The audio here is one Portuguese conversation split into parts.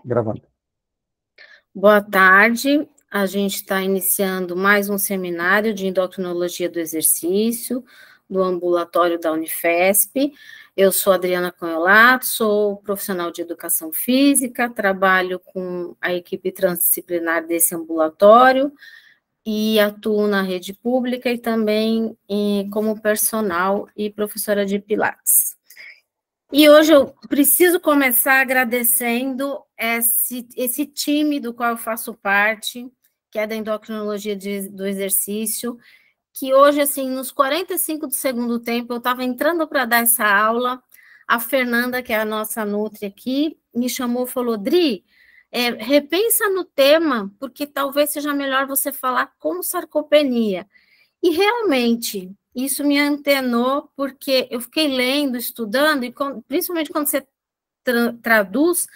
Gravando. Boa tarde, a gente está iniciando mais um seminário de endocrinologia do exercício, do ambulatório da Unifesp. Eu sou Adriana Conholato, sou profissional de educação física, trabalho com a equipe transdisciplinar desse ambulatório e atuo na rede pública e também como personal e professora de Pilates. E hoje eu preciso começar agradecendo esse time do qual eu faço parte, que é da endocrinologia do exercício, que hoje, assim, nos 45 do segundo tempo, eu estava entrando para dar essa aula, a Fernanda, que é a nossa nutri aqui, me chamou e falou, Dri, repensa no tema, porque talvez seja melhor você falar com sarcopenia. E realmente, isso me antenou, porque eu fiquei lendo, estudando, e principalmente quando você traduz,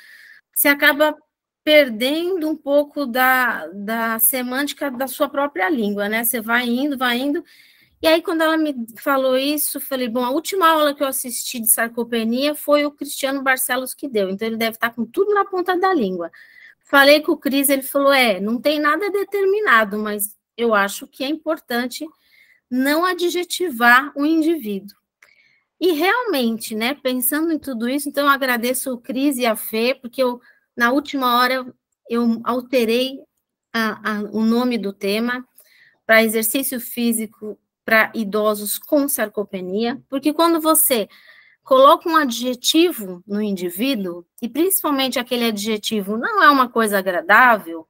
você acaba perdendo um pouco da semântica da sua própria língua, né? Você vai indo, e aí quando ela me falou isso, eu falei, bom, a última aula que eu assisti de sarcopenia foi o Cristiano Barcelos que deu, então ele deve estar com tudo na ponta da língua. Falei com o Cris, ele falou, não tem nada determinado, mas eu acho que é importante não adjetivar o indivíduo. E realmente, né, pensando em tudo isso, então eu agradeço o Cris e a Fê, porque na última hora eu alterei o nome do tema para exercício físico para idosos com sarcopenia, porque quando você coloca um adjetivo no indivíduo, e principalmente aquele adjetivo não é uma coisa agradável,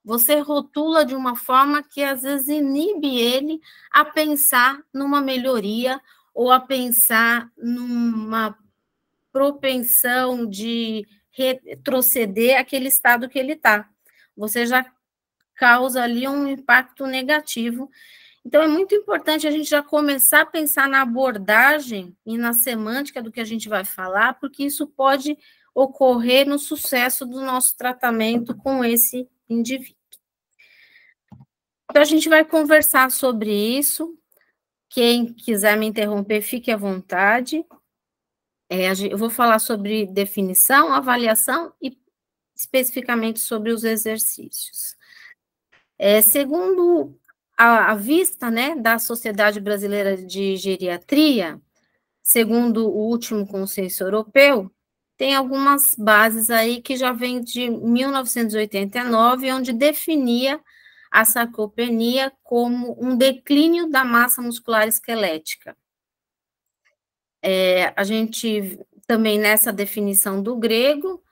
você rotula de uma forma que às vezes inibe ele a pensar numa melhoria ou a pensar numa propensão de retroceder àquele estado que ele está. Você já causa ali um impacto negativo. Então, é muito importante a gente já começar a pensar na abordagem e na semântica do que a gente vai falar, porque isso pode ocorrer no sucesso do nosso tratamento com esse indivíduo. Então, a gente vai conversar sobre isso. Quem quiser me interromper, fique à vontade. Eu vou falar sobre definição, avaliação e especificamente sobre os exercícios. Segundo a vista, né, da Sociedade Brasileira de Geriatria, segundo o último consenso europeu, tem algumas bases aí que já vêm de 1989, onde definia a sarcopenia como um declínio da massa muscular esquelética. A gente também nessa definição do grego,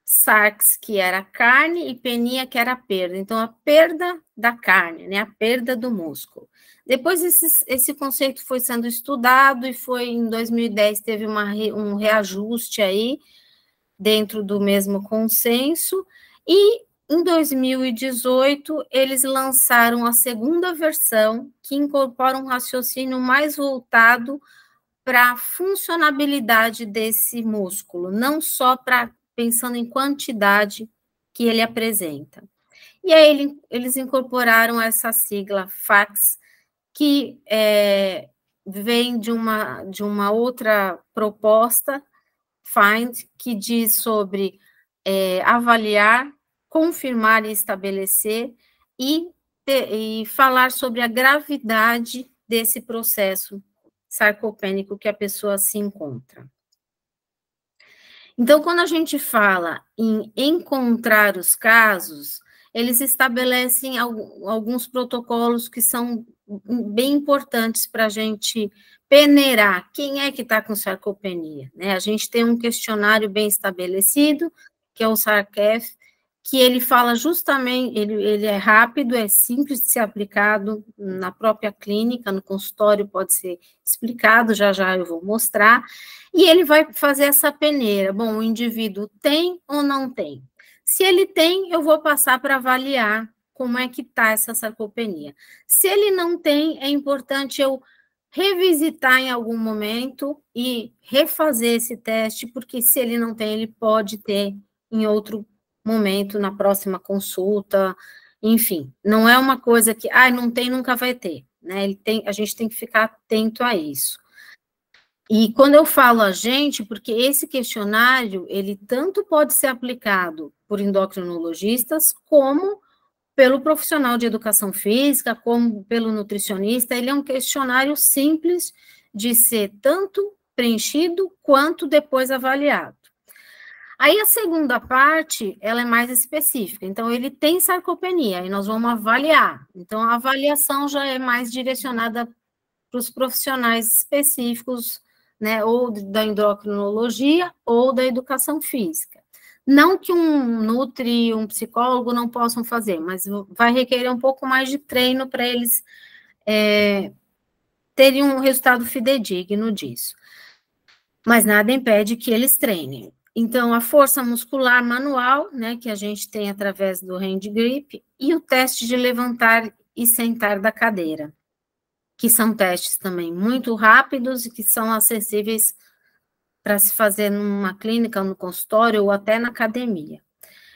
sarx, que era carne, e penia, que era perda. Então, a perda da carne, né, a perda do músculo. Depois, esse conceito foi sendo estudado e foi em 2010, teve um reajuste aí, dentro do mesmo consenso, e em 2018, eles lançaram a segunda versão, que incorpora um raciocínio mais voltado para a funcionabilidade desse músculo, não só para pensando em quantidade que ele apresenta. E aí eles incorporaram essa sigla FACS, que vem de uma outra proposta, FIND, que diz sobre avaliar, confirmar e estabelecer, e falar sobre a gravidade desse processo sarcopênico que a pessoa se encontra. Então, quando a gente fala em encontrar os casos, eles estabelecem alguns protocolos que são bem importantes para a gente peneirar quem é que está com sarcopenia, né? A gente tem um questionário bem estabelecido, que é o SARCEF, que ele fala justamente, ele é rápido, é simples de ser aplicado na própria clínica, no consultório pode ser explicado, já eu vou mostrar, e ele vai fazer essa peneira. Bom, o indivíduo tem ou não tem? Se ele tem, eu vou passar para avaliar como é que está essa sarcopenia. Se ele não tem, é importante eu revisitar em algum momento e refazer esse teste, porque se ele não tem, ele pode ter em outro momento, na próxima consulta, enfim, não é uma coisa que, não tem, nunca vai ter, né? A gente tem que ficar atento a isso. E quando eu falo a gente, porque esse questionário, ele tanto pode ser aplicado por endocrinologistas, como pelo profissional de educação física, como pelo nutricionista. Ele é um questionário simples de ser tanto preenchido quanto depois avaliado. Aí a segunda parte, ela é mais específica, então ele tem sarcopenia, e nós vamos avaliar. Então a avaliação já é mais direcionada para os profissionais específicos, né, ou da endocrinologia ou da educação física. Não que um nutri, um psicólogo não possam fazer, mas vai requerer um pouco mais de treino para eles terem um resultado fidedigno disso. Mas nada impede que eles treinem. Então, a força muscular manual, né, que a gente tem através do hand grip, e o teste de levantar e sentar da cadeira, que são testes também muito rápidos e que são acessíveis para se fazer numa clínica, no consultório ou até na academia.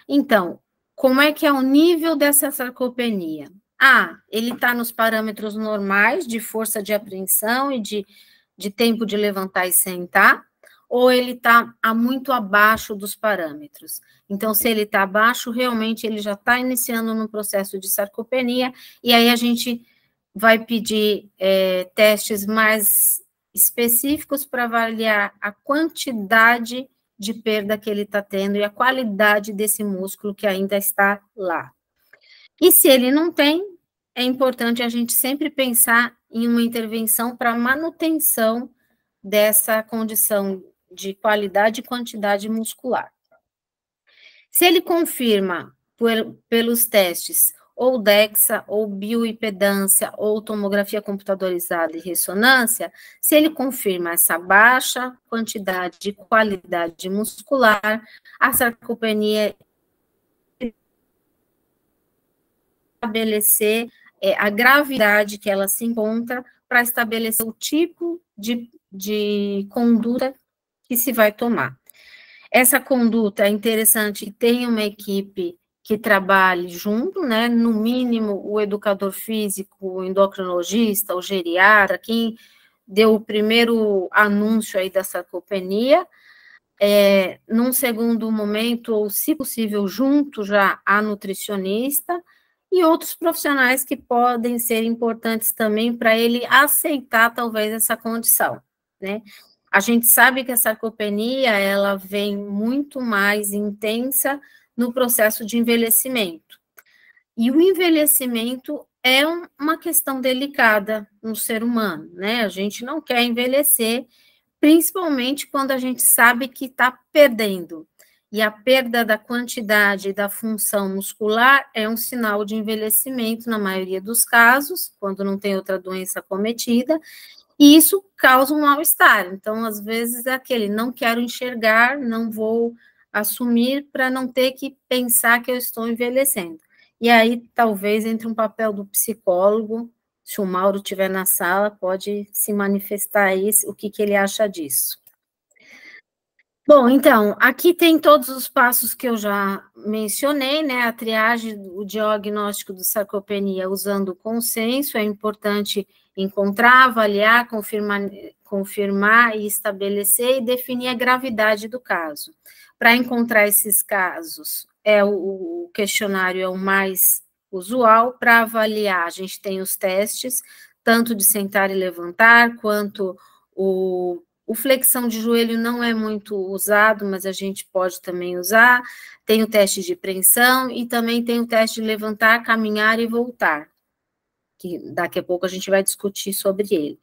Então, como é que é o nível dessa sarcopenia? Ele está nos parâmetros normais de força de apreensão e de tempo de levantar e sentar, ou ele está muito abaixo dos parâmetros. Então, se ele está abaixo, realmente ele já está iniciando no processo de sarcopenia, e aí a gente vai pedir testes mais específicos para avaliar a quantidade de perda que ele está tendo e a qualidade desse músculo que ainda está lá. E se ele não tem, é importante a gente sempre pensar em uma intervenção para manutenção dessa condição de qualidade e quantidade muscular. Se ele confirma pelos testes ou DEXA, ou bioimpedância, ou tomografia computadorizada e ressonância, se ele confirma essa baixa quantidade de qualidade muscular, a sarcopenia estabelecer a gravidade que ela se encontra para estabelecer o tipo de conduta que se vai tomar. Essa conduta é interessante que tenha uma equipe que trabalhe junto, né? No mínimo, o educador físico, o endocrinologista, o geriatra, quem deu o primeiro anúncio aí da sarcopenia, num segundo momento, ou se possível, junto já a nutricionista, e outros profissionais que podem ser importantes também para ele aceitar, talvez, essa condição, né? A gente sabe que a sarcopenia, ela vem muito mais intensa no processo de envelhecimento. E o envelhecimento é uma questão delicada no ser humano, né? A gente não quer envelhecer, principalmente quando a gente sabe que está perdendo. E a perda da quantidade e da função muscular é um sinal de envelhecimento, na maioria dos casos, quando não tem outra doença acometida, e isso causa um mal-estar. Então, às vezes, é aquele, não quero enxergar, não vou assumir para não ter que pensar que eu estou envelhecendo. E aí, talvez, entre um papel do psicólogo, se o Mauro estiver na sala, pode se manifestar aí o que ele acha disso. Bom, então, aqui tem todos os passos que eu já mencionei, né? A triagem, o diagnóstico de sarcopenia usando o consenso, é importante encontrar, avaliar, confirmar e estabelecer e definir a gravidade do caso. Para encontrar esses casos, o questionário é o mais usual. Para avaliar, a gente tem os testes, tanto de sentar e levantar, quanto o flexão de joelho não é muito usado, mas a gente pode também usar. Tem o teste de preensão e também tem o teste de levantar, caminhar e voltar, que daqui a pouco a gente vai discutir sobre ele.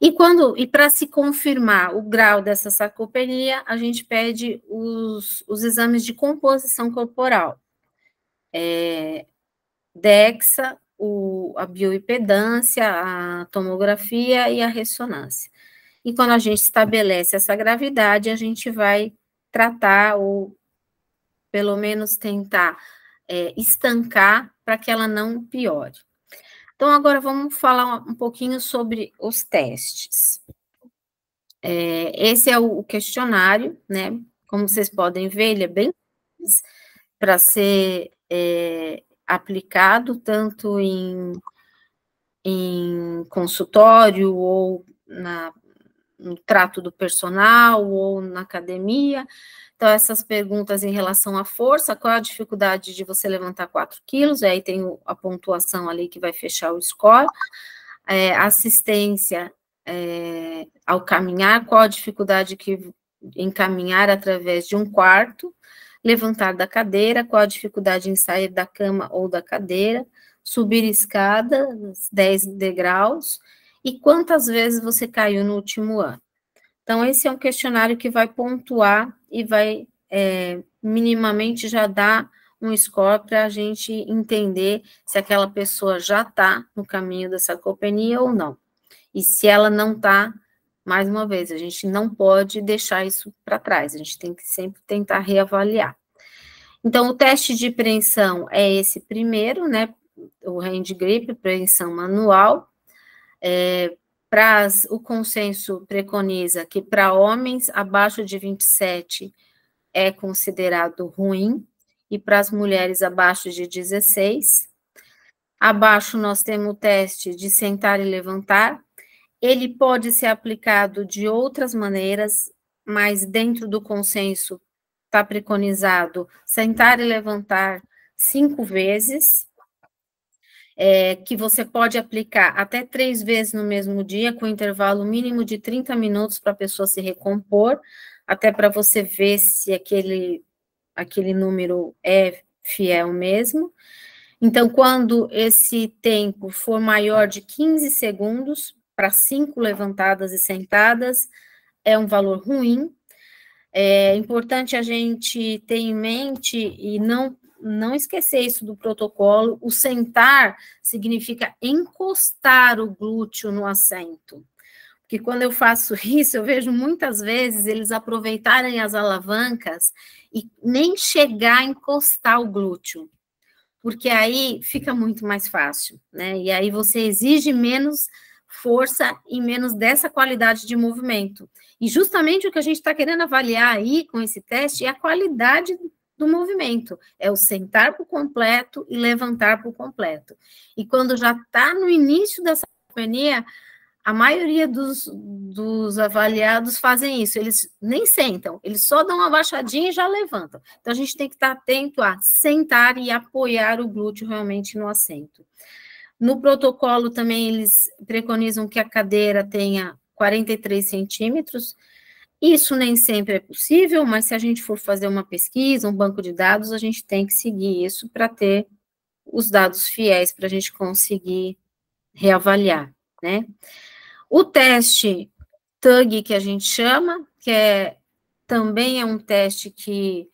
E para se confirmar o grau dessa sarcopenia, a gente pede os exames de composição corporal. DEXA, a bioimpedância, a tomografia e a ressonância. E quando a gente estabelece essa gravidade, a gente vai tratar, ou pelo menos tentar estancar para que ela não piore. Então, agora vamos falar um pouquinho sobre os testes. Esse é o questionário, né? Como vocês podem ver, ele é bem simples para ser aplicado tanto em consultório ou no trato do personal ou na academia. Então, essas perguntas em relação à força, qual a dificuldade de você levantar 4 quilos, aí tem a pontuação ali que vai fechar o score. Assistência ao caminhar, qual a dificuldade em caminhar através de um quarto, levantar da cadeira, qual a dificuldade em sair da cama ou da cadeira, subir escada, 10 degraus, e quantas vezes você caiu no último ano. Então, esse é um questionário que vai pontuar e vai minimamente já dar um score para a gente entender se aquela pessoa já está no caminho da sarcopenia ou não. E se ela não está, mais uma vez, a gente não pode deixar isso para trás, a gente tem que sempre tentar reavaliar. Então, o teste de preensão é esse primeiro, né, o hand grip, preensão manual. O consenso preconiza que para homens abaixo de 27 é considerado ruim, e para as mulheres abaixo de 16. Abaixo nós temos o teste de sentar e levantar. Ele pode ser aplicado de outras maneiras, mas dentro do consenso está preconizado sentar e levantar 5 vezes, que você pode aplicar até 3 vezes no mesmo dia, com intervalo mínimo de 30 minutos para a pessoa se recompor, até para você ver se aquele número é fiel mesmo. Então, quando esse tempo for maior de 15 segundos, para 5 levantadas e sentadas, é um valor ruim. É importante a gente ter em mente e não esquecer isso do protocolo. O sentar significa encostar o glúteo no assento. Porque quando eu faço isso, eu vejo muitas vezes eles aproveitarem as alavancas e nem chegar a encostar o glúteo, porque aí fica muito mais fácil, né? E aí você exige menos força e menos dessa qualidade de movimento. E justamente o que a gente está querendo avaliar aí com esse teste é a qualidade do movimento, é o sentar por completo e levantar por completo. E quando já está no início da sarcopenia, a maioria dos avaliados fazem isso, eles nem sentam, eles só dão uma baixadinha e já levantam. Então, a gente tem que estar atento a sentar e apoiar o glúteo realmente no assento. No protocolo também, eles preconizam que a cadeira tenha 43 centímetros. Isso nem sempre é possível, mas se a gente for fazer uma pesquisa, um banco de dados, a gente tem que seguir isso para ter os dados fiéis para a gente conseguir reavaliar, né? O teste TUG, que a gente chama, também é um teste que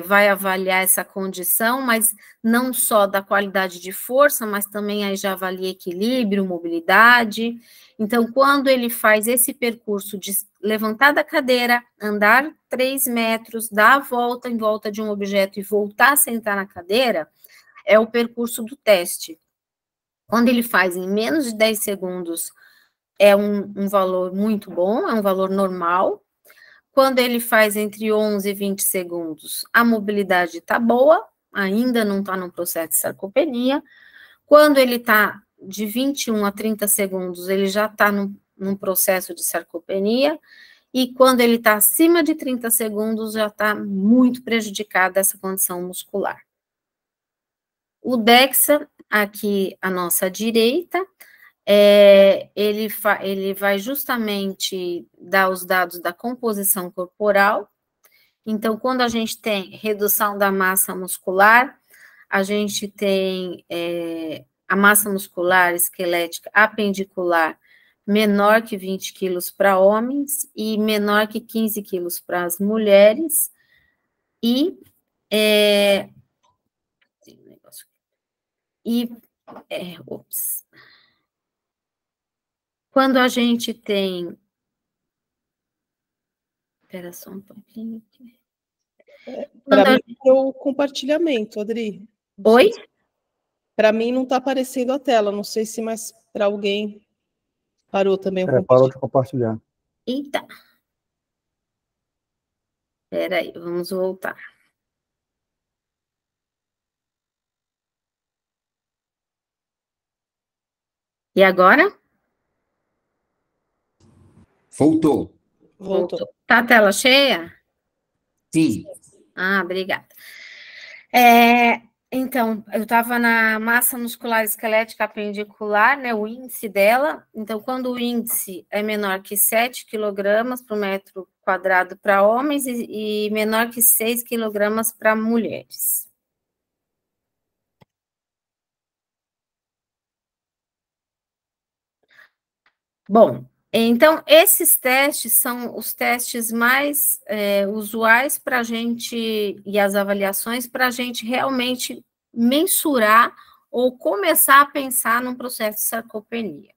vai avaliar essa condição, mas não só da qualidade de força, mas também aí já avalia equilíbrio, mobilidade. Então, quando ele faz esse percurso de levantar da cadeira, andar 3 metros, dar a volta em volta de um objeto e voltar a sentar na cadeira, é o percurso do teste. Quando ele faz em menos de 10 segundos, é um valor muito bom, é um valor normal. Quando ele faz entre 11 e 20 segundos, a mobilidade está boa, ainda não está no processo de sarcopenia. Quando ele está de 21 a 30 segundos, ele já está num processo de sarcopenia. E quando ele está acima de 30 segundos, já está muito prejudicada essa condição muscular. O DEXA, aqui à nossa direita, ele vai justamente dar os dados da composição corporal. Então, quando a gente tem redução da massa muscular, a gente tem a massa muscular esquelética apendicular menor que 20 quilos para homens e menor que 15 quilos para as mulheres. E, quando a gente tem... Espera só um pouquinho aqui. Para mim, é o compartilhamento, Adri. Oi? Para mim, não está aparecendo a tela. Não sei se mais para alguém parou também. Parou de compartilhar. Eita. Espera aí, vamos voltar. E agora? Voltou. Voltou. Tá a tela cheia? Sim. Ah, obrigada. Então, eu estava na massa muscular esquelética apendicular, né, o índice dela. Então, quando o índice é menor que 7 quilogramas por metro quadrado para homens e menor que 6 quilogramas para mulheres. Bom, então, esses testes são os testes mais usuais para a gente, e as avaliações, para a gente realmente mensurar ou começar a pensar num processo de sarcopenia.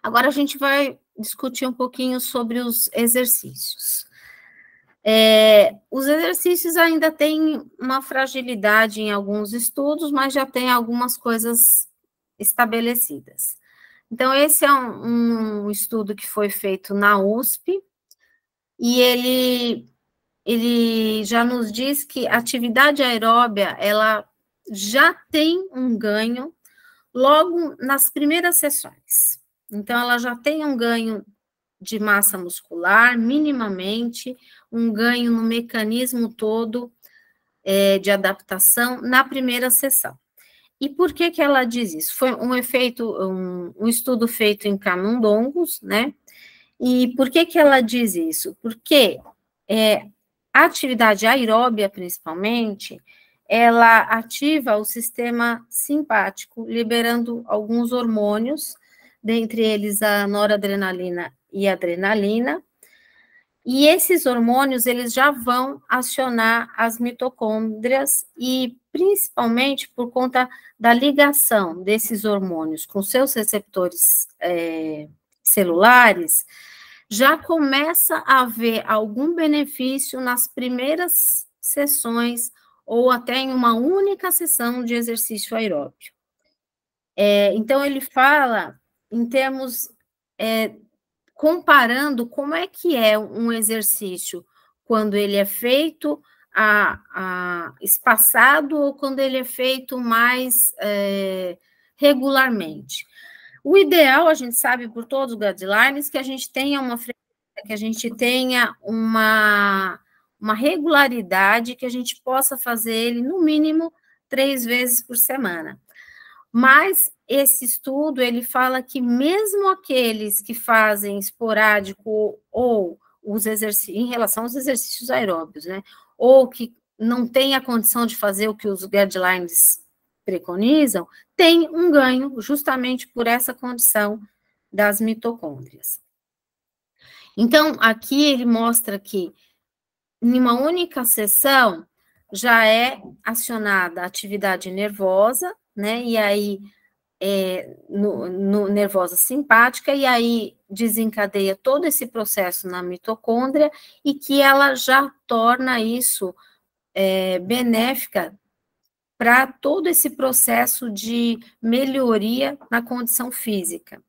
Agora, a gente vai discutir um pouquinho sobre os exercícios. Os exercícios ainda têm uma fragilidade em alguns estudos, mas já tem algumas coisas estabelecidas. Então, esse é um estudo que foi feito na USP, e ele já nos diz que a atividade aeróbia, ela já tem um ganho logo nas primeiras sessões. Então, ela já tem um ganho de massa muscular, minimamente, um ganho no mecanismo todo de adaptação na primeira sessão. E por que que ela diz isso? Foi um estudo feito em camundongos, né? E por que que ela diz isso? Porque a atividade aeróbia, principalmente, ela ativa o sistema simpático, liberando alguns hormônios, dentre eles a noradrenalina e a adrenalina, e esses hormônios, eles já vão acionar as mitocôndrias, e principalmente por conta da ligação desses hormônios com seus receptores celulares, já começa a haver algum benefício nas primeiras sessões, ou até em uma única sessão de exercício aeróbio. Então, ele fala em termos comparando como é que é um exercício quando ele é feito espaçado ou quando ele é feito mais regularmente. O ideal, a gente sabe por todos os guidelines, que a gente tenha uma frequência, que a gente tenha uma regularidade, que a gente possa fazer ele, no mínimo, 3 vezes por semana. Mas esse estudo, ele fala que mesmo aqueles que fazem esporádico ou os exercícios, em relação aos exercícios aeróbios, né, ou que não tem a condição de fazer o que os guidelines preconizam, tem um ganho justamente por essa condição das mitocôndrias. Então, aqui ele mostra que em uma única sessão já é acionada a atividade nervosa, né, e aí nervosa simpática, e aí desencadeia todo esse processo na mitocôndria, e que ela já torna isso benéfica para todo esse processo de melhoria na condição física.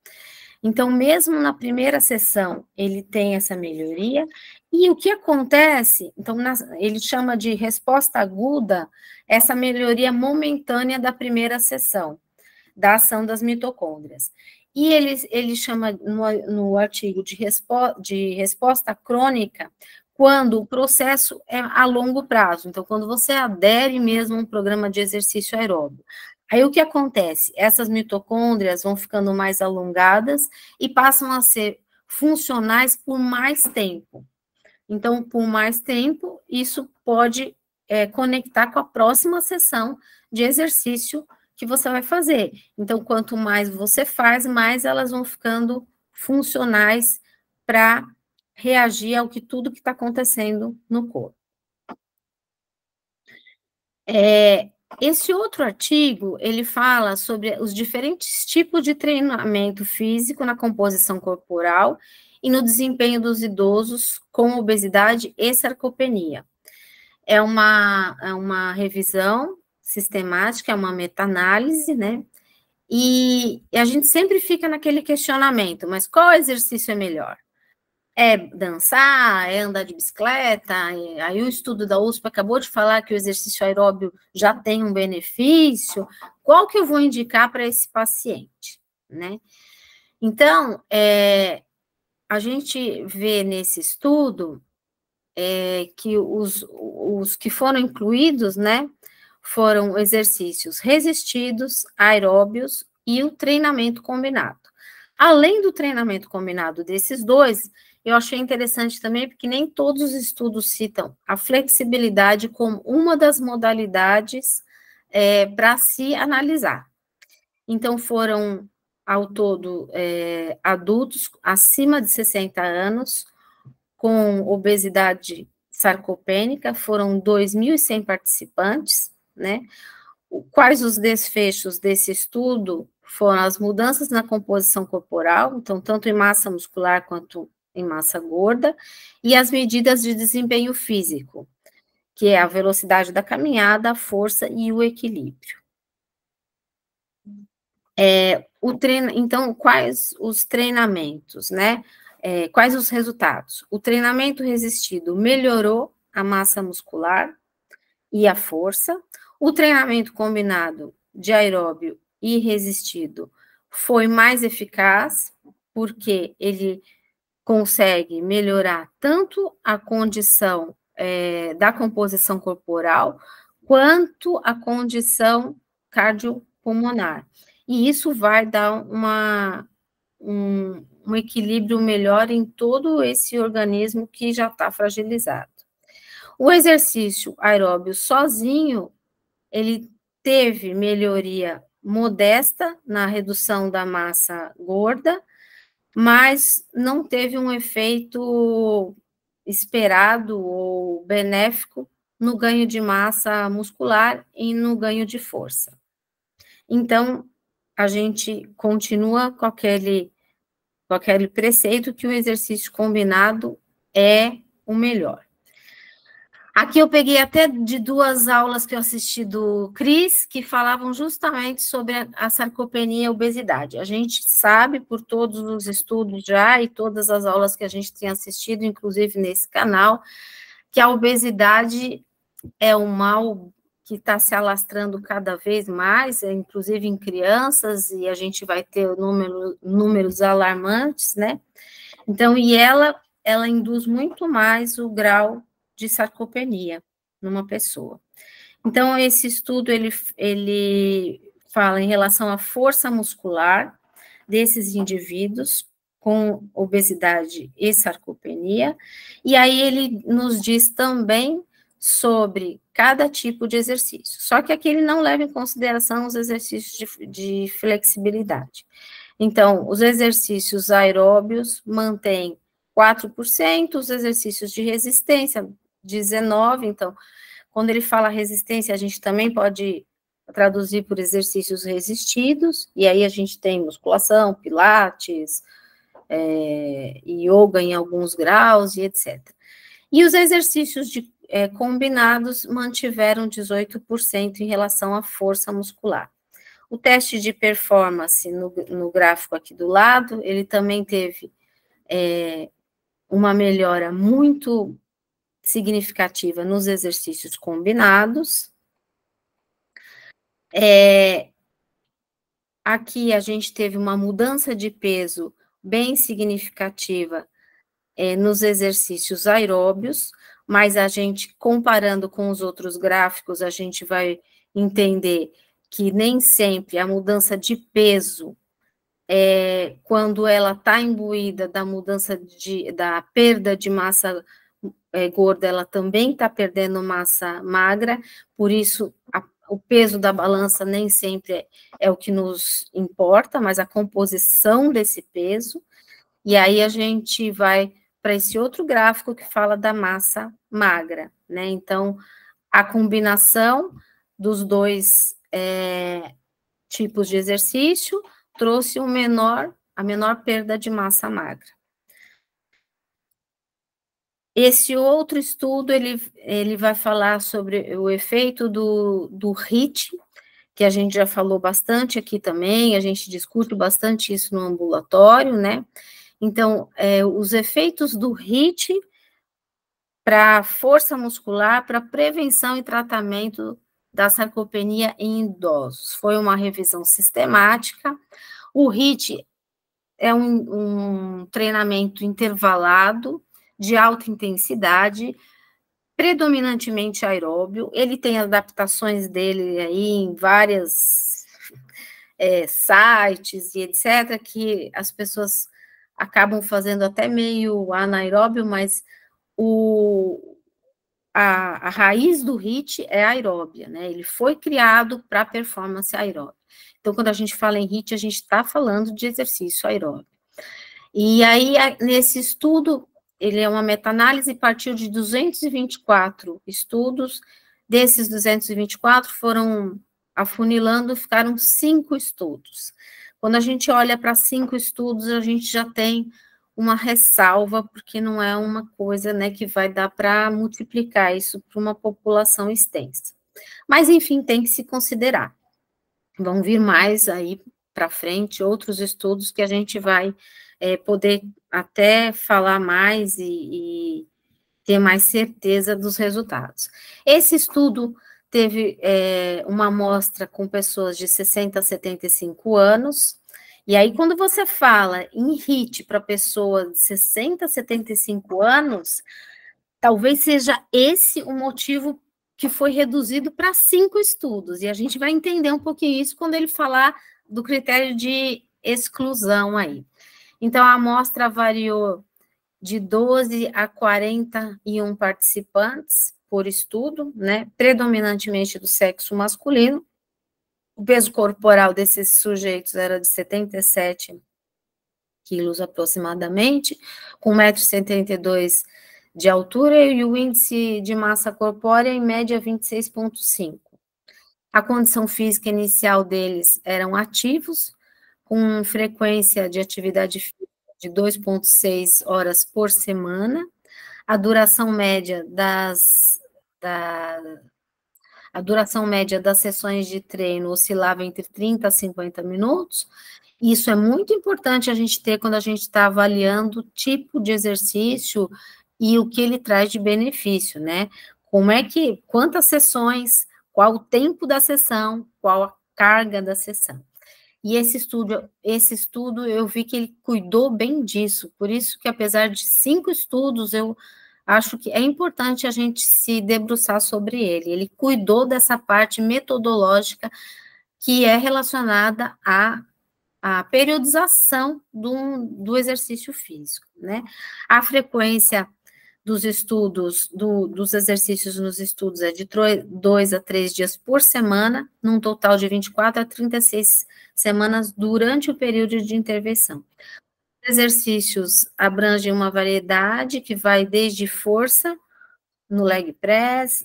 Então, mesmo na primeira sessão, ele tem essa melhoria, e o que acontece, então, ele chama de resposta aguda, essa melhoria momentânea da primeira sessão, da ação das mitocôndrias. E ele chama no artigo de resposta crônica, quando o processo é a longo prazo. Então, quando você adere mesmo a um programa de exercício aeróbio. Aí, o que acontece? Essas mitocôndrias vão ficando mais alongadas e passam a ser funcionais por mais tempo. Então, por mais tempo, isso pode conectar com a próxima sessão de exercício que você vai fazer. Então, quanto mais você faz, mais elas vão ficando funcionais para reagir ao que tudo que está acontecendo no corpo. Esse outro artigo, ele fala sobre os diferentes tipos de treinamento físico na composição corporal e no desempenho dos idosos com obesidade e sarcopenia. É uma revisão sistemática, é uma meta-análise, né? E a gente sempre fica naquele questionamento, mas qual exercício é melhor? É dançar, é andar de bicicleta? Aí o estudo da USP acabou de falar que o exercício aeróbio já tem um benefício. Qual que eu vou indicar para esse paciente, né? Então, a gente vê nesse estudo que os que foram incluídos, né, foram exercícios resistidos, aeróbios e o treinamento combinado. Além do treinamento combinado desses dois, eu achei interessante também, porque nem todos os estudos citam a flexibilidade como uma das modalidades para se analisar. Então, foram, ao todo, adultos acima de 60 anos, com obesidade sarcopênica, foram 2.100 participantes, né? Quais os desfechos desse estudo foram as mudanças na composição corporal, então, tanto em massa muscular quanto em massa gorda, e as medidas de desempenho físico, que é a velocidade da caminhada, a força e o equilíbrio. Então, quais os treinamentos, né? Quais os resultados? O treinamento resistido melhorou a massa muscular e a força. O treinamento combinado de aeróbio e resistido foi mais eficaz, porque ele consegue melhorar tanto a condição da composição corporal, quanto a condição cardiopulmonar. E isso vai dar um equilíbrio melhor em todo esse organismo que já está fragilizado. O exercício aeróbio sozinho, ele teve melhoria modesta na redução da massa gorda, mas não teve um efeito esperado ou benéfico no ganho de massa muscular e no ganho de força. Então, a gente continua com aquele preceito que o exercício combinado é o melhor. Aqui eu peguei até de 2 aulas que eu assisti do Cris, que falavam justamente sobre a sarcopenia e a obesidade. A gente sabe, por todos os estudos já, e todas as aulas que a gente tem assistido, inclusive nesse canal, que a obesidade é um mal que está se alastrando cada vez mais, inclusive em crianças, e a gente vai ter números alarmantes, né? Então, e ela induz muito mais o grau de sarcopenia numa pessoa. Então, esse estudo, ele fala em relação à força muscular desses indivíduos com obesidade e sarcopenia, e aí ele nos diz também sobre cada tipo de exercício, só que aqui ele não leva em consideração os exercícios de flexibilidade. Então, os exercícios aeróbios mantêm 4%, os exercícios de resistência, 19%, então, quando ele fala resistência, a gente também pode traduzir por exercícios resistidos, e aí a gente tem musculação, pilates, yoga em alguns graus, e etc. E os exercícios combinados mantiveram 18% em relação à força muscular. O teste de performance, no gráfico aqui do lado, ele também teve uma melhora muito significativa nos exercícios combinados. Aqui a gente teve uma mudança de peso bem significativa nos exercícios aeróbios, mas a gente, comparando com os outros gráficos, a gente vai entender que nem sempre a mudança de peso, quando ela está imbuída da mudança da perda de massa gorda, ela também está perdendo massa magra, por isso o peso da balança nem sempre é o que nos importa, mas a composição desse peso, e aí a gente vai para esse outro gráfico que fala da massa magra, né? Então, a combinação dos dois tipos de exercício trouxe a menor perda de massa magra. Esse outro estudo, ele vai falar sobre o efeito do HIIT, que a gente já falou bastante aqui também, a gente discute bastante isso no ambulatório, né? Então, os efeitos do HIIT para força muscular, para prevenção e tratamento da sarcopenia em idosos. Foi uma revisão sistemática. O HIIT é um treinamento intervalado, de alta intensidade, predominantemente aeróbio. Ele tem adaptações dele aí em várias sites e etc., que as pessoas acabam fazendo até meio anaeróbio, mas a raiz do HIIT é aeróbia, né? Ele foi criado para performance aeróbia. Então, quando a gente fala em HIIT, a gente está falando de exercício aeróbio. E aí, nesse estudo, ele é uma meta-análise, partiu de 224 estudos. Desses 224 foram afunilando, ficaram 5 estudos. Quando a gente olha para 5 estudos, a gente já tem uma ressalva, porque não é uma coisa, né, que vai dar para multiplicar isso para uma população extensa. Mas, enfim, tem que se considerar. Vão vir mais aí para frente outros estudos que a gente vai poder até falar mais e ter mais certeza dos resultados. Esse estudo teve uma amostra com pessoas de 60 a 75 anos, e aí quando você fala em HIIT para pessoas de 60 a 75 anos, talvez seja esse o motivo que foi reduzido para 5 estudos, e a gente vai entender um pouquinho isso quando ele falar do critério de exclusão aí. Então, a amostra variou de 12 a 41 participantes por estudo, né, predominantemente do sexo masculino. O peso corporal desses sujeitos era de 77 quilos aproximadamente, com 1,72 m de altura e o índice de massa corpórea em média 26,5. A condição física inicial deles eram ativos, com frequência de atividade física de 2,6 horas por semana. A duração média das sessões de treino oscilava entre 30 a 50 minutos. Isso é muito importante a gente ter quando a gente está avaliando o tipo de exercício e o que ele traz de benefício, né? Quantas sessões, qual o tempo da sessão, qual a carga da sessão. E esse estudo eu vi que ele cuidou bem disso, por isso que apesar de 5 estudos, eu acho que é importante a gente se debruçar sobre ele. Ele cuidou dessa parte metodológica que é relacionada à periodização do exercício físico, né? A frequência dos estudos, dos exercícios nos estudos é de 2 a 3 dias por semana, num total de 24 a 36 semanas durante o período de intervenção. Os exercícios abrangem uma variedade que vai desde força, no leg press,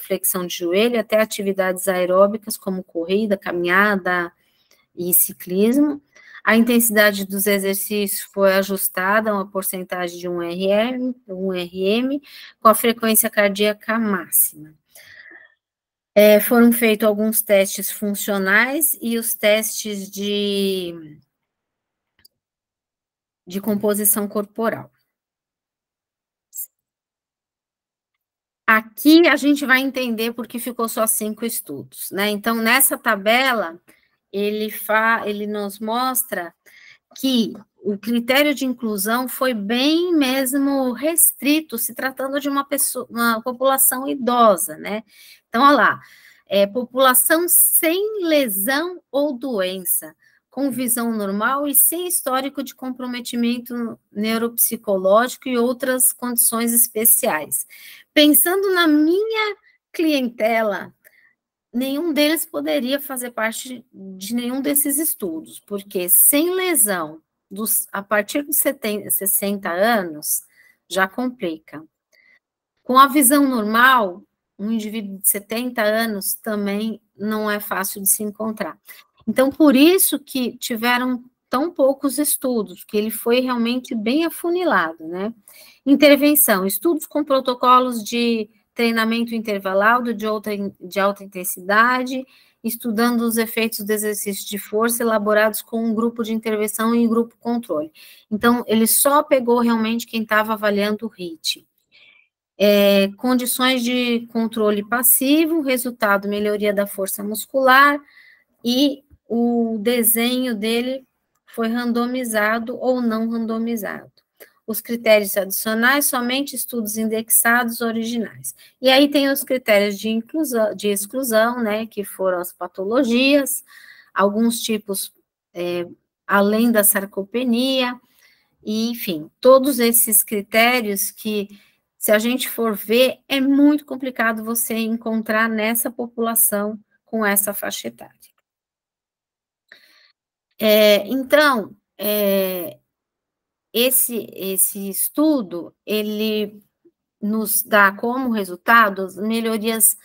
flexão de joelho, até atividades aeróbicas como corrida, caminhada e ciclismo. A intensidade dos exercícios foi ajustada a uma porcentagem de 1 RM, com a frequência cardíaca máxima. Foram feitos alguns testes funcionais e os testes de composição corporal. Aqui a gente vai entender porque ficou só 5 estudos, né? Então, nessa tabela, ele nos mostra que o critério de inclusão foi bem mesmo restrito, se tratando de uma população idosa, né? Então, olha lá, população sem lesão ou doença, com visão normal e sem histórico de comprometimento neuropsicológico e outras condições especiais. Pensando na minha clientela, nenhum deles poderia fazer parte de nenhum desses estudos, porque sem lesão, a partir dos 60 anos, já complica. Com a visão normal, um indivíduo de 70 anos também não é fácil de se encontrar. Então, por isso que tiveram tão poucos estudos, que ele foi realmente bem afunilado, né? Intervenção, estudos com protocolos de treinamento intervalado de alta intensidade, estudando os efeitos do exercício de força elaborados com um grupo de intervenção e um grupo controle. Então, ele só pegou realmente quem estava avaliando o HIIT. Condições de controle passivo, resultado, melhoria da força muscular, e o desenho dele foi randomizado ou não randomizado. Os critérios adicionais, somente estudos indexados originais. E aí tem os critérios de inclusão, de exclusão, né, que foram as patologias, alguns tipos, além da sarcopenia, e, enfim, todos esses critérios que, se a gente for ver, é muito complicado você encontrar nessa população com essa faixa etária. Então, esse estudo, ele nos dá como resultado as melhorias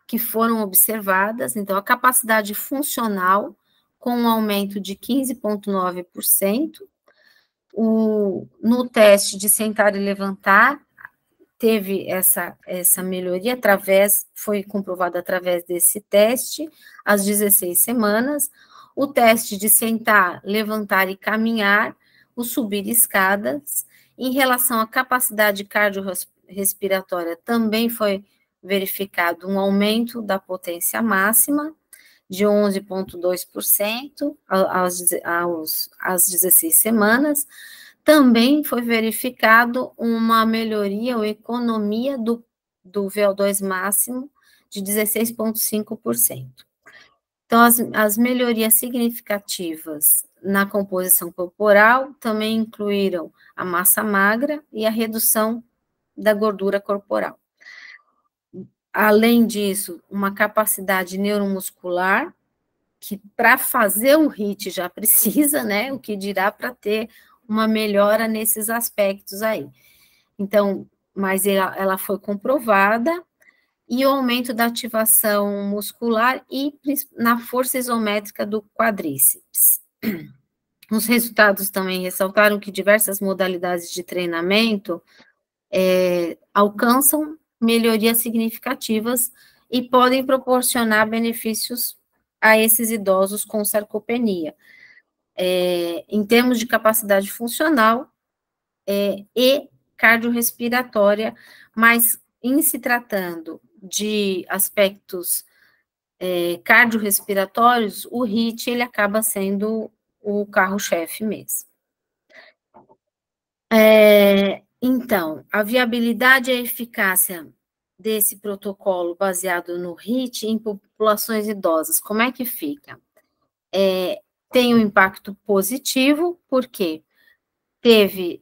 que foram observadas, então, a capacidade funcional, com um aumento de 15,9%, no teste de sentar e levantar, teve essa melhoria foi comprovada através desse teste, às 16 semanas, o teste de sentar, levantar e caminhar, o subir escadas, em relação à capacidade cardiorrespiratória, também foi verificado um aumento da potência máxima, de 11,2% às 16 semanas, também foi verificado uma melhoria ou economia do VO2 máximo de 16,5%. Então, as melhorias significativas na composição corporal também incluíram a massa magra e a redução da gordura corporal. Além disso, uma capacidade neuromuscular, que para fazer o HIIT já precisa, né? O que dirá para ter uma melhora nesses aspectos aí. Então, mas ela foi comprovada, e o aumento da ativação muscular e na força isométrica do quadríceps. Os resultados também ressaltaram que diversas modalidades de treinamento alcançam melhorias significativas e podem proporcionar benefícios a esses idosos com sarcopenia, em termos de capacidade funcional e cardiorrespiratória, mas em se tratando de aspectos cardiorrespiratórios, o HIIT, ele acaba sendo o carro-chefe mesmo. Então, a viabilidade e a eficácia desse protocolo baseado no HIIT em populações idosas, como é que fica? Tem um impacto positivo, porque teve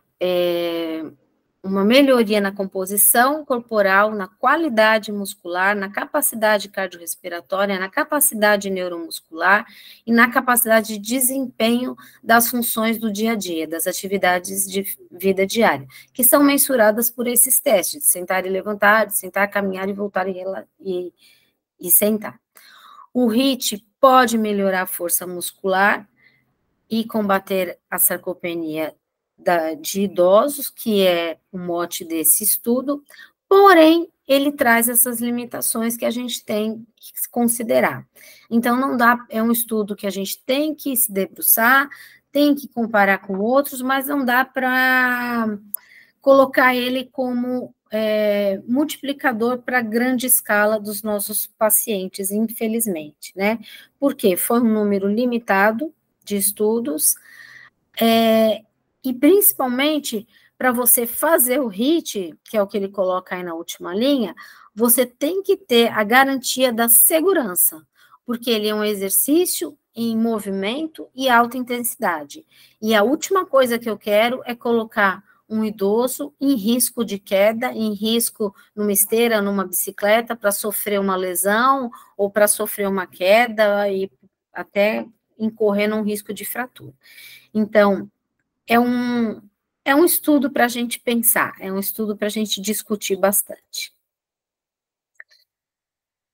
uma melhoria na composição corporal, na qualidade muscular, na capacidade cardiorrespiratória, na capacidade neuromuscular e na capacidade de desempenho das funções do dia a dia, das atividades de vida diária, que são mensuradas por esses testes, de sentar e levantar, de sentar, caminhar e voltar e sentar. O HIIT pode melhorar a força muscular e combater a sarcopenia de idosos, que é o mote desse estudo, porém, ele traz essas limitações que a gente tem que considerar. Então, não dá, é um estudo que a gente tem que se debruçar, tem que comparar com outros, mas não dá para colocar ele como multiplicador para grande escala dos nossos pacientes, infelizmente, né? Porque foi um número limitado de estudos, e principalmente para você fazer o HIIT, que é o que ele coloca aí na última linha, você tem que ter a garantia da segurança, porque ele é um exercício em movimento e alta intensidade. E a última coisa que eu quero é colocar um idoso em risco de queda, em risco numa esteira, numa bicicleta, para sofrer uma lesão ou para sofrer uma queda e até incorrer num risco de fratura. Então, é um estudo para a gente pensar, é um estudo para a gente discutir bastante.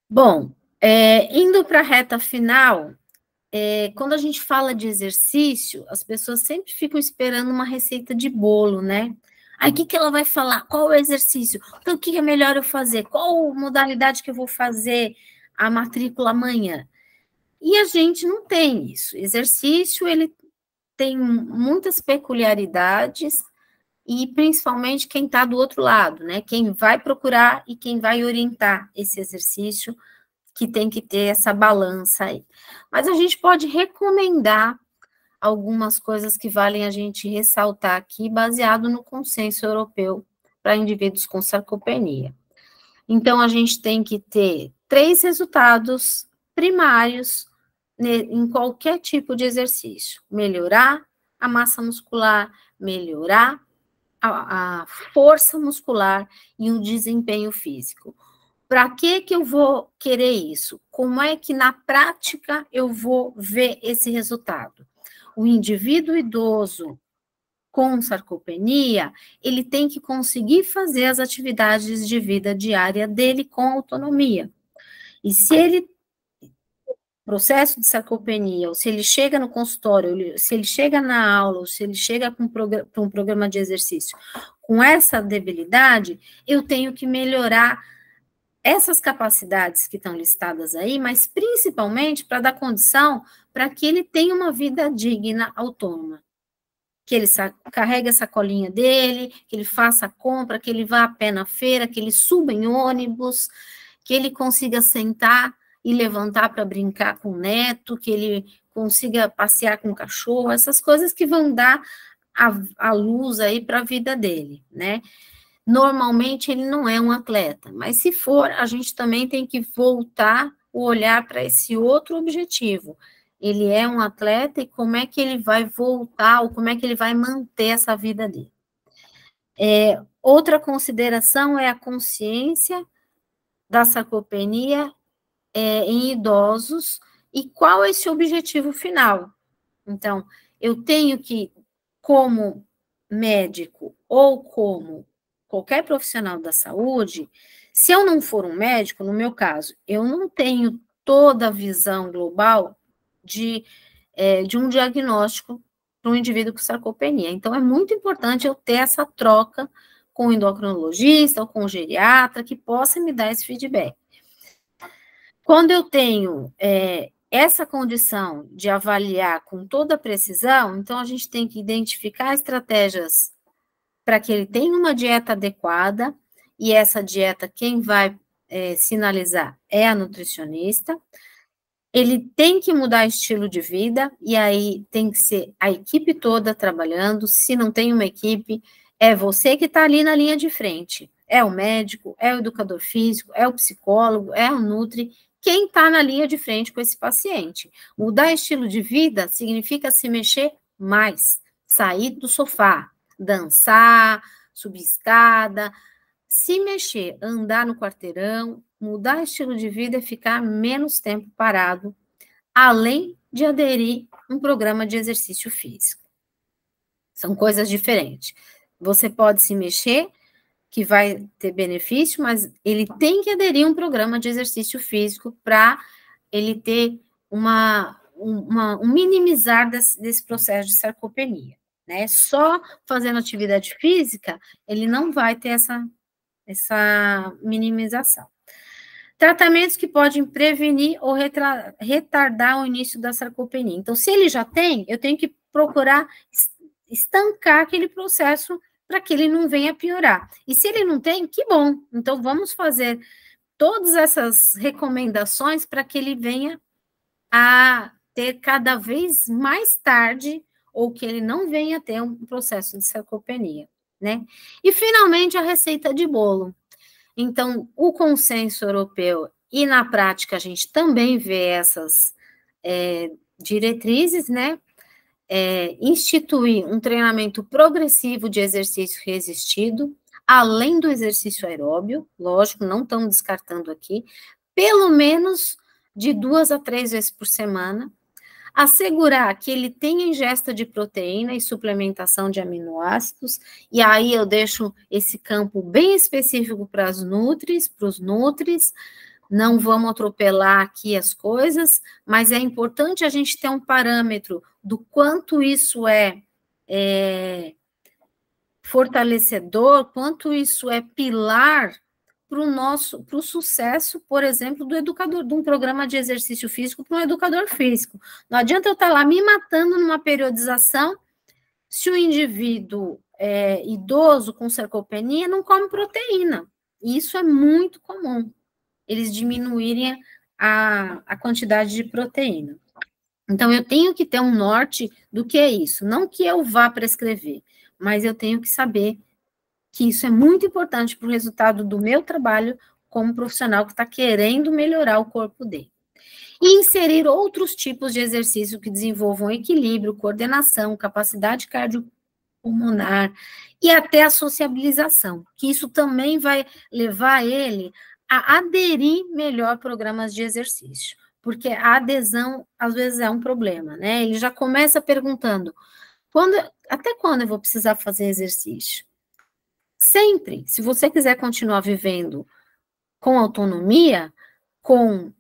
Bom, indo para a reta final, quando a gente fala de exercício, as pessoas sempre ficam esperando uma receita de bolo, né? Aí, o que ela vai falar? Qual o exercício? Então, o que é melhor eu fazer? Qual modalidade que eu vou fazer a matrícula amanhã? E a gente não tem isso. Exercício, ele tem muitas peculiaridades, e principalmente quem está do outro lado, né? Quem vai procurar e quem vai orientar esse exercício, que tem que ter essa balança aí. Mas a gente pode recomendar algumas coisas que valem a gente ressaltar aqui, baseado no consenso europeu para indivíduos com sarcopenia. Então, a gente tem que ter 3 resultados primários em qualquer tipo de exercício: melhorar a massa muscular, melhorar a força muscular e o desempenho físico. Para que eu vou querer isso? Como é que na prática eu vou ver esse resultado? O indivíduo idoso com sarcopenia, ele tem que conseguir fazer as atividades de vida diária dele com autonomia. E se ele, processo de sarcopenia, ou se ele chega no consultório, se ele chega na aula, ou se ele chega para um programa de exercício com essa debilidade, eu tenho que melhorar essas capacidades que estão listadas aí, mas principalmente para dar condição para que ele tenha uma vida digna, autônoma. Que ele carregue a sacolinha dele, que ele faça a compra, que ele vá a pé na feira, que ele suba em ônibus, que ele consiga sentar e levantar para brincar com o neto, que ele consiga passear com o cachorro, essas coisas que vão dar a luz aí para a vida dele, né? Normalmente ele não é um atleta, mas se for, a gente também tem que voltar o olhar para esse outro objetivo. Ele é um atleta e como é que ele vai voltar, ou como é que ele vai manter essa vida dele. Outra consideração é a consciência da sarcopenia em idosos e qual é esse objetivo final. Então, eu tenho que, como médico ou como qualquer profissional da saúde, se eu não for um médico, no meu caso, eu não tenho toda a visão global de um diagnóstico para um indivíduo com sarcopenia. Então, é muito importante eu ter essa troca com o endocrinologista ou com o geriatra que possa me dar esse feedback. Quando eu tenho essa condição de avaliar com toda a precisão, então a gente tem que identificar estratégias para que ele tenha uma dieta adequada, e essa dieta quem vai sinalizar é a nutricionista. Ele tem que mudar estilo de vida, e aí tem que ser a equipe toda trabalhando. Se não tem uma equipe, é você que está ali na linha de frente. É o médico, é o educador físico, é o psicólogo, é o nutri, quem está na linha de frente com esse paciente. Mudar estilo de vida significa se mexer mais, sair do sofá, dançar, subir escada, se mexer, andar no quarteirão, mudar estilo de vida é ficar menos tempo parado, além de aderir a um programa de exercício físico. São coisas diferentes. Você pode se mexer, que vai ter benefício, mas ele tem que aderir a um programa de exercício físico para ele ter um minimizar desse processo de sarcopenia, né? Só fazendo atividade física, ele não vai ter essa minimização. Tratamentos que podem prevenir ou retardar o início da sarcopenia. Então, se ele já tem, eu tenho que procurar estancar aquele processo para que ele não venha piorar. E se ele não tem, que bom. Então, vamos fazer todas essas recomendações para que ele venha a ter cada vez mais tarde, ou que ele não venha a ter um processo de sarcopenia, né? E, finalmente, a receita de bolo. Então, o consenso europeu, e na prática a gente também vê essas diretrizes, né? Instituir um treinamento progressivo de exercício resistido, além do exercício aeróbio, lógico, não estamos descartando aqui, pelo menos de 2 a 3 vezes por semana, assegurar que ele tenha ingesta de proteína e suplementação de aminoácidos, e aí eu deixo esse campo bem específico para os nutris, não vamos atropelar aqui as coisas, mas é importante a gente ter um parâmetro do quanto isso é fortalecedor, quanto isso é pilar para o sucesso, por exemplo, do educador, de um programa de exercício físico para um educador físico. Não adianta eu estar lá me matando numa periodização se o indivíduo idoso com sarcopenia não come proteína. E isso é muito comum, eles diminuírem a quantidade de proteína. Então, eu tenho que ter um norte do que é isso. Não que eu vá prescrever, mas eu tenho que saber que isso é muito importante para o resultado do meu trabalho como profissional que está querendo melhorar o corpo dele. E inserir outros tipos de exercício que desenvolvam equilíbrio, coordenação, capacidade cardiopulmonar e até a sociabilização, que isso também vai levar ele a aderir melhor a programas de exercício, porque a adesão, às vezes, é um problema, né? Ele já começa perguntando, até quando eu vou precisar fazer exercício? Sempre, se você quiser continuar vivendo com autonomia, com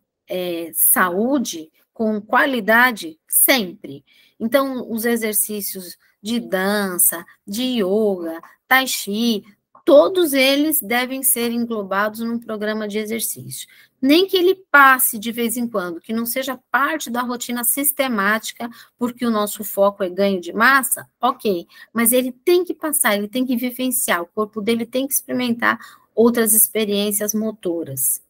saúde, com qualidade, sempre. Então, os exercícios de dança, de yoga, tai chi, todos eles devem ser englobados num programa de exercício. Nem que ele passe de vez em quando, que não seja parte da rotina sistemática, porque o nosso foco é ganho de massa, ok, mas ele tem que passar, ele tem que vivenciar, o corpo dele tem que experimentar outras experiências motoras.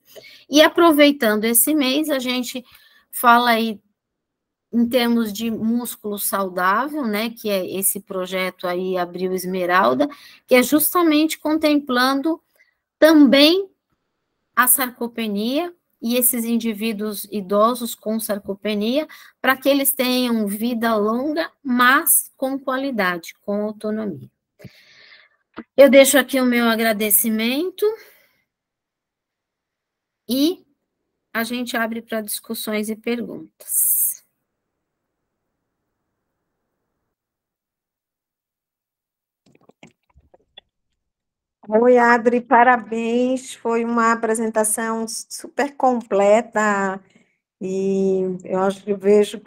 E aproveitando esse mês, a gente fala aí em termos de músculo saudável, né, que é esse projeto aí, Abril Esmeralda, que é justamente contemplando também a sarcopenia e esses indivíduos idosos com sarcopenia, para que eles tenham vida longa, mas com qualidade, com autonomia. Eu deixo aqui o meu agradecimento e a gente abre para discussões e perguntas. Oi, Adri, parabéns. Foi uma apresentação super completa e eu vejo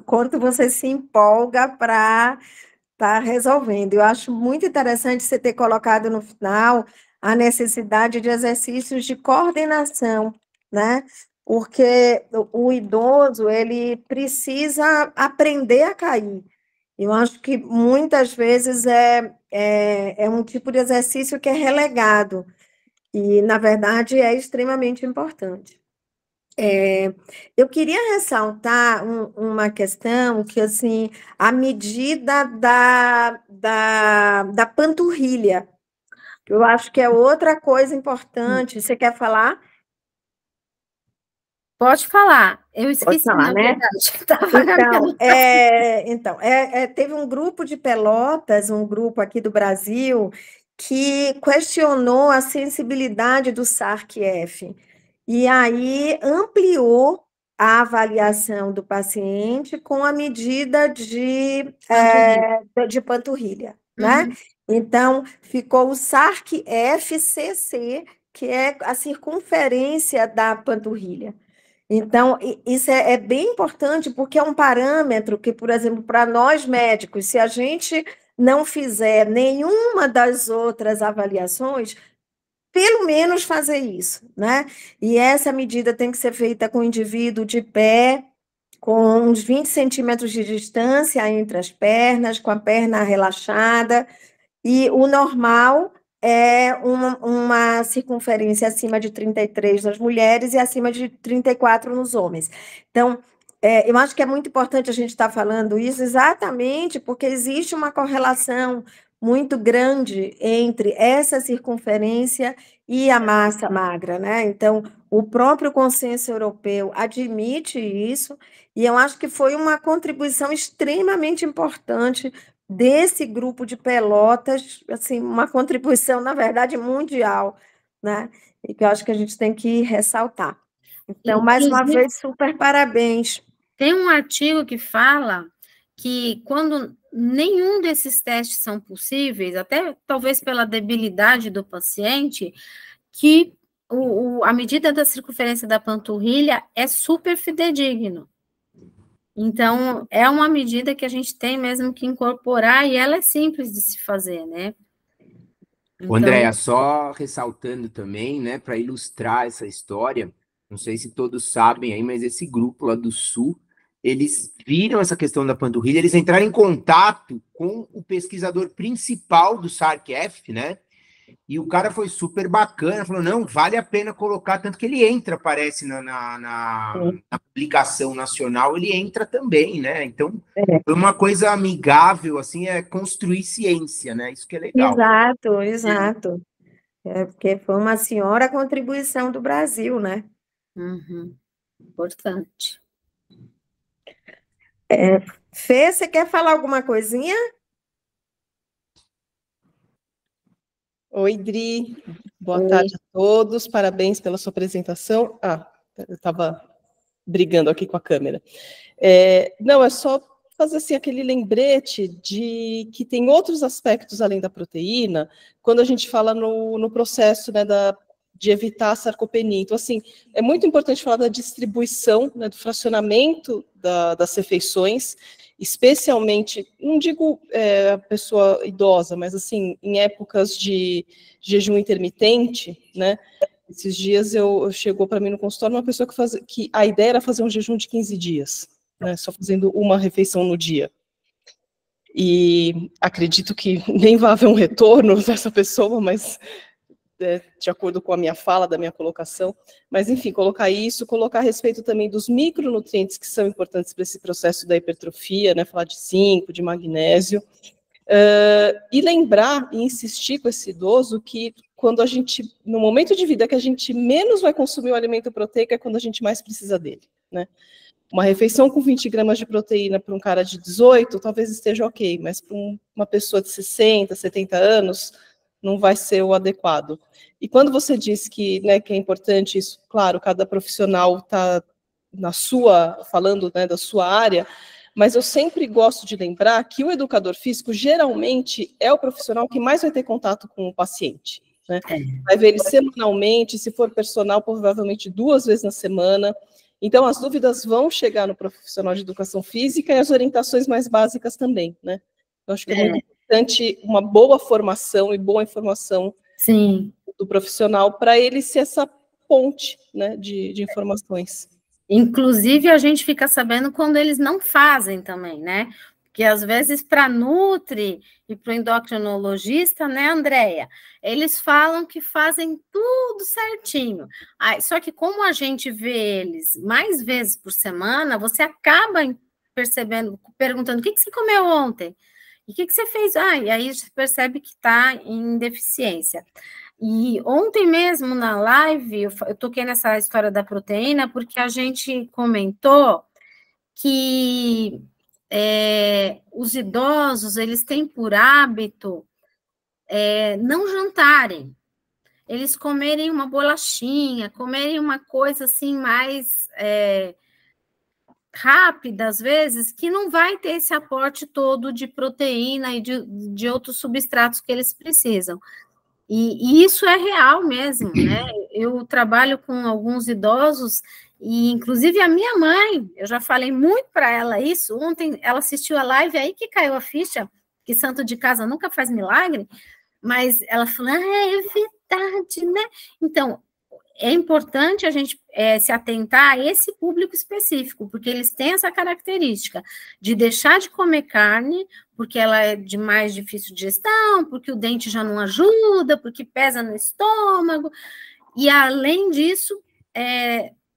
quanto você se empolga para estar resolvendo. Eu acho muito interessante você ter colocado no final a necessidade de exercícios de coordenação, né? Porque o idoso, ele precisa aprender a cair. Eu acho que muitas vezes é um tipo de exercício que é relegado, e, na verdade, é extremamente importante. Eu queria ressaltar uma questão que, assim, a medida da panturrilha, eu acho que é outra coisa importante. Você quer falar? Pode falar. Eu Pode esqueci, falar, na né? verdade. Estava Teve um grupo de Pelotas, um grupo aqui do Brasil, que questionou a sensibilidade do SARC-F. E aí ampliou a avaliação do paciente com a medida de panturrilha, né? Uhum. Então, ficou o SARC-FCC, que é a circunferência da panturrilha. Então, isso é bem importante, porque é um parâmetro que, por exemplo, para nós médicos, se a gente não fizer nenhuma das outras avaliações, pelo menos fazer isso, né? E essa medida tem que ser feita com o indivíduo de pé, com uns 20 centímetros de distância entre as pernas, com a perna relaxada, e o normal é uma circunferência acima de 33 nas mulheres e acima de 34 nos homens. Então, eu acho que é muito importante a gente estar falando isso exatamente porque existe uma correlação muito grande entre essa circunferência e a massa magra, né? Então, o próprio consenso europeu admite isso, e eu acho que foi uma contribuição extremamente importante desse grupo de Pelotas, assim, uma contribuição, na verdade, mundial, né? E que eu acho que a gente tem que ressaltar. Então, mais uma Inclusive, vez, super parabéns. tem um artigo que fala que quando nenhum desses testes são possíveis, até talvez pela debilidade do paciente, que a medida da circunferência da panturrilha é super fidedigno. Então, é uma medida que a gente tem mesmo que incorporar e ela é simples de se fazer, né? Então, Andréa, só ressaltando também, né, para ilustrar essa história, não sei se todos sabem aí, mas esse grupo lá do Sul, eles viram essa questão da panturrilha, eles entraram em contato com o pesquisador principal do SARC-F, né, E o cara foi super bacana, falou, não, vale a pena colocar, tanto que ele entra, parece, na publicação nacional, ele entra também, né? Então, foi uma coisa amigável, assim, é construir ciência, né? Isso que é legal. Exato, exato. Porque foi uma senhora contribuição do Brasil, né? Importante. Fê, você quer falar alguma coisinha? Oi, Dri. Boa tarde a todos. Parabéns pela sua apresentação. Eu estava brigando aqui com a câmera. Não, é só fazer assim, aquele lembrete de que tem outros aspectos além da proteína, quando a gente fala no processo, né, de evitar a sarcopenia. Então, assim, é muito importante falar da distribuição, né, do fracionamento das refeições, especialmente, não digo a pessoa idosa, mas assim, em épocas de jejum intermitente, né? Esses dias chegou para mim no consultório uma pessoa que a ideia era fazer um jejum de 15 dias, né? Só fazendo uma refeição no dia. E acredito que nem vai haver um retorno dessa pessoa, mas de acordo com a minha fala, da minha colocação, mas enfim, colocar a respeito também dos micronutrientes que são importantes para esse processo da hipertrofia, né, falar de zinco, de magnésio, e lembrar e insistir com esse idoso que quando a gente, no momento de vida que a gente menos vai consumir o alimento proteico é quando a gente mais precisa dele, né? Uma refeição com 20 gramas de proteína para um cara de 18 talvez esteja ok, mas para uma pessoa de 60, 70 anos, não vai ser o adequado. E quando você diz que, né, que é importante isso, claro, cada profissional está falando, né, da sua área, mas eu sempre gosto de lembrar que o educador físico geralmente é o profissional que mais vai ter contato com o paciente, né? Vai ver ele semanalmente, se for personal, provavelmente 2 vezes na semana. Então, as dúvidas vão chegar no profissional de educação física e as orientações mais básicas também, né? Eu acho que é muito importante uma boa formação e boa informação do profissional para ele ser essa ponte, né, de informações. Inclusive, a gente fica sabendo quando eles não fazem também, né? Porque, às vezes, para Nutri e para o endocrinologista, né, Andréia? Eles falam que fazem tudo certinho. Só que como a gente vê eles mais vezes por semana, você acaba percebendo, perguntando, o que você comeu ontem? E o que você fez? E aí você percebe que está em deficiência. E ontem mesmo na live, eu toquei nessa história da proteína, porque a gente comentou que os idosos, eles têm por hábito não jantarem. Eles comerem uma bolachinha, comerem uma coisa assim mais rápida, às vezes, que não vai ter esse aporte todo de proteína e de outros substratos que eles precisam. E isso é real mesmo, né? Eu trabalho com alguns idosos, e inclusive a minha mãe, eu já falei muito para ela isso, ontem ela assistiu a live, aí que caiu a ficha, que santo de casa nunca faz milagre, mas ela falou, é verdade, né? Então, é importante a gente se atentar a esse público específico, porque eles têm essa característica de deixar de comer carne, porque ela é de mais difícil digestão, porque o dente já não ajuda, porque pesa no estômago, e além disso,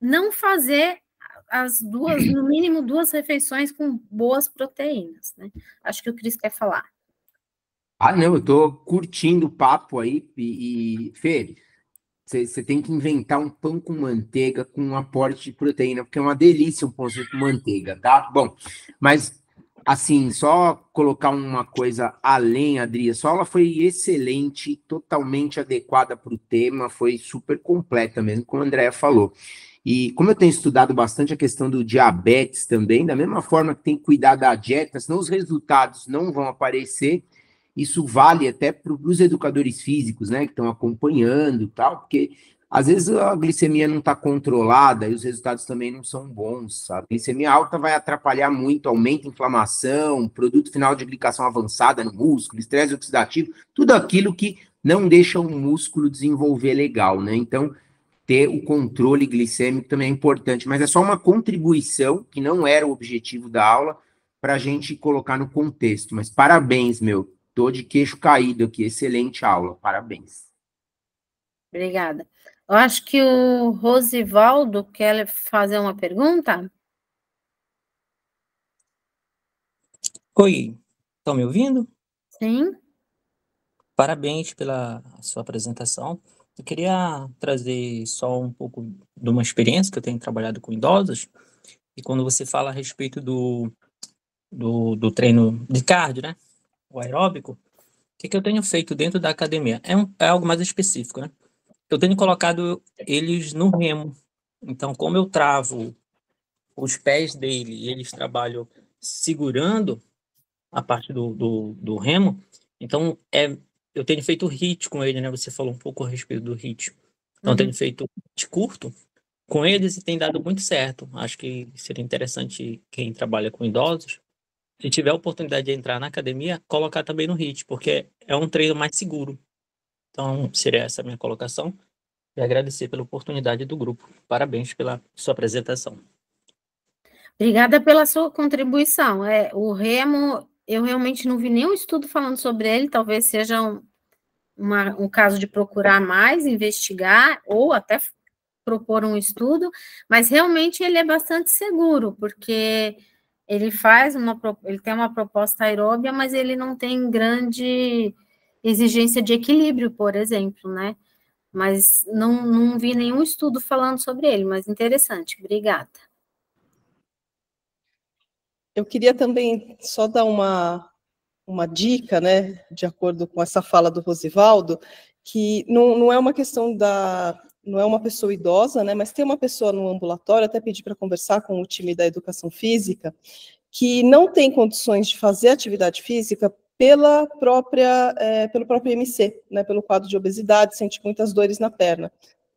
não fazer no mínimo 2 refeições com boas proteínas, né? Acho que o Cris quer falar. Não, eu tô curtindo o papo aí, e Fê, você tem que inventar um pão com manteiga com um aporte de proteína, porque é uma delícia um pãozinho com manteiga, tá? Bom, mas, assim, só colocar uma coisa além, Adri, a sua aula foi excelente, totalmente adequada para o tema, foi super completa mesmo, como a Andréia falou. E como eu tenho estudado bastante a questão do diabetes também, da mesma forma que tem que cuidar da dieta, senão os resultados não vão aparecer. Isso vale até para os educadores físicos, né, que estão acompanhando e tal, porque às vezes a glicemia não está controlada e os resultados também não são bons. A glicemia alta vai atrapalhar muito, aumenta a inflamação, produto final de glicação avançada no músculo, estresse oxidativo, tudo aquilo que não deixa o músculo desenvolver legal, né? Então, ter o controle glicêmico também é importante, mas é só uma contribuição, que não era o objetivo da aula, para a gente colocar no contexto. Mas parabéns, meu. Tô de queixo caído aqui. Excelente aula. Parabéns. Obrigada. Eu acho que o Rosivaldo quer fazer uma pergunta. Oi, estão me ouvindo? Sim. Parabéns pela sua apresentação. Eu queria trazer só um pouco de uma experiência que eu tenho trabalhado com idosos, e quando você fala a respeito do treino de cardio, né? O aeróbico, o que eu tenho feito dentro da academia? É algo mais específico, né? Eu tenho colocado eles no remo. Então, como eu travo os pés dele e eles trabalham segurando a parte do remo, então eu tenho feito HIIT com ele, né? Você falou um pouco a respeito do HIIT. Então, eu tenho feito HIIT curto com eles e tem dado muito certo. Acho que seria interessante quem trabalha com idosos, se tiver a oportunidade de entrar na academia, colocar também no HIIT, porque é um treino mais seguro. Então, seria essa a minha colocação. E agradecer pela oportunidade do grupo. Parabéns pela sua apresentação. Obrigada pela sua contribuição. O remo, eu realmente não vi nenhum estudo falando sobre ele, talvez seja um caso de procurar mais, investigar, ou até propor um estudo, mas realmente ele é bastante seguro, porque ele tem uma proposta aeróbia, mas ele não tem grande exigência de equilíbrio, por exemplo, né? Mas não vi nenhum estudo falando sobre ele, mas interessante, obrigada. Eu queria também só dar uma dica, né, de acordo com essa fala do Rosivaldo, que não é uma questão não é uma pessoa idosa, né, mas tem uma pessoa no ambulatório, até pedi para conversar com o time da educação física, que não tem condições de fazer atividade física pelo próprio IMC, né, pelo quadro de obesidade, sente muitas dores na perna.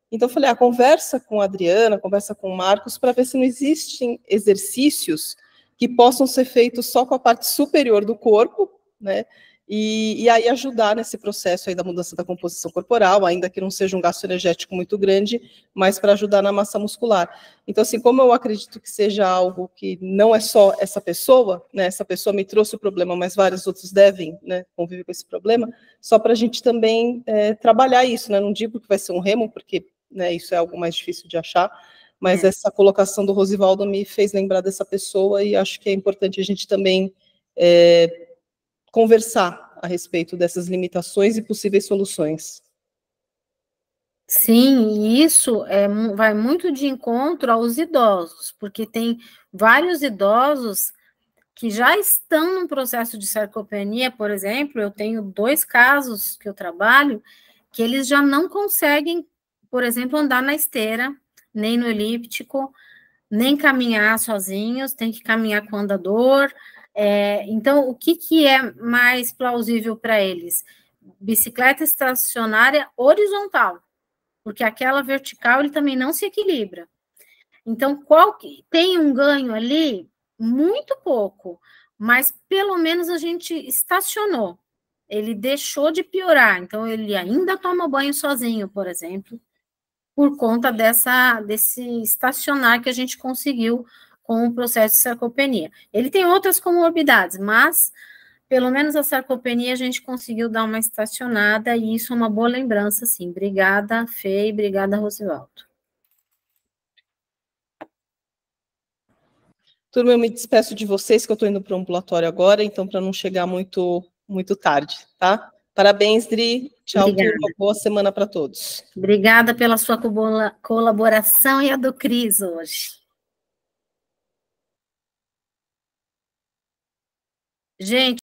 Então, eu falei, conversa com a Adriana, conversa com o Marcos, para ver se não existem exercícios que possam ser feitos só com a parte superior do corpo, né, e aí ajudar nesse processo aí da mudança da composição corporal, ainda que não seja um gasto energético muito grande, mas para ajudar na massa muscular. Então, assim, como eu acredito que seja algo que não é só essa pessoa, né, essa pessoa me trouxe o problema, mas vários outros devem, né, conviver com esse problema, só para a gente também trabalhar isso, né, não digo que vai ser um remo, porque, né, isso é algo mais difícil de achar, mas essa colocação do Rosivaldo me fez lembrar dessa pessoa e acho que é importante a gente também conversar a respeito dessas limitações e possíveis soluções. Sim, e isso vai muito de encontro aos idosos, porque tem vários idosos que já estão num processo de sarcopenia, por exemplo, eu tenho 2 casos que eu trabalho, que eles já não conseguem, por exemplo, andar na esteira, nem no elíptico, nem caminhar sozinhos, tem que caminhar com andador. Então, o que é mais plausível para eles? Bicicleta estacionária horizontal, porque aquela vertical ele também não se equilibra. Então, tem um ganho ali? Muito pouco, mas pelo menos a gente estacionou. Ele deixou de piorar, então ele ainda toma banho sozinho, por exemplo, por conta desse estacionar que a gente conseguiu com o processo de sarcopenia. Ele tem outras comorbidades, mas pelo menos a sarcopenia a gente conseguiu dar uma estacionada, e isso é uma boa lembrança, sim. Obrigada, Fê, e obrigada, Rosivaldo. Turma, eu me despeço de vocês, que eu estou indo para o ambulatório agora, então para não chegar muito tarde, tá? Parabéns, Dri. Tchau, Obrigada. turma. Boa semana para todos. Obrigada pela sua colaboração e a do Cris hoje. Gente,